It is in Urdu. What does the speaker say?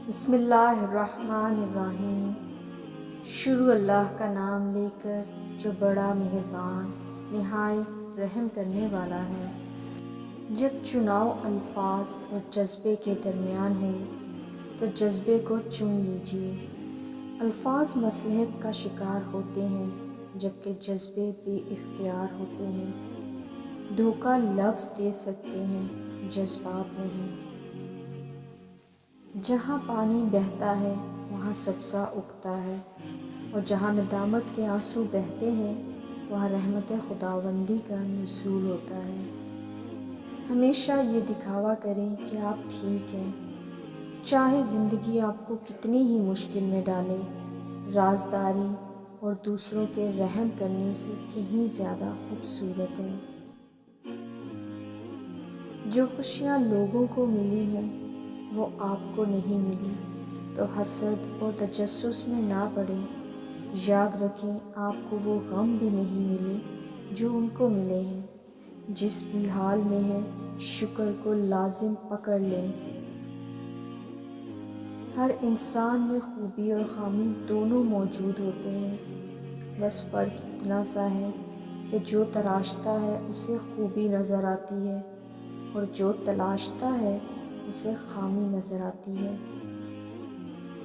بسم اللہ الرحمن الرحیم۔ شروع اللہ کا نام لے کر جو بڑا مہربان نہایت رحم کرنے والا ہے۔ جب چناؤ الفاظ اور جذبے کے درمیان ہو تو جذبے کو چن لیجیے۔ الفاظ مصلحت کا شکار ہوتے ہیں جبکہ جذبے بے اختیار ہوتے ہیں۔ دھوکہ لفظ دے سکتے ہیں، جذبات نہیں۔ جہاں پانی بہتا ہے وہاں سبزہ اگتا ہے، اور جہاں ندامت کے آنسو بہتے ہیں وہاں رحمت خداوندی کا نزول ہوتا ہے۔ ہمیشہ یہ دکھاوا کریں کہ آپ ٹھیک ہیں، چاہے زندگی آپ کو کتنی ہی مشکل میں ڈالے۔ رازداری اور دوسروں کے رحم کرنے سے کہیں زیادہ خوبصورت ہے۔ جو خوشیاں لوگوں کو ملی ہیں وہ آپ کو نہیں ملی تو حسد اور تجسس میں نہ پڑیں۔ یاد رکھیں آپ کو وہ غم بھی نہیں ملے جو ان کو ملے ہیں۔ جس بھی حال میں ہے شکر کو لازم پکڑ لیں۔ ہر انسان میں خوبی اور خامی دونوں موجود ہوتے ہیں، بس فرق اتنا سا ہے کہ جو تراشتا ہے اسے خوبی نظر آتی ہے اور جو تلاشتا ہے اسے خامی نظر آتی ہے۔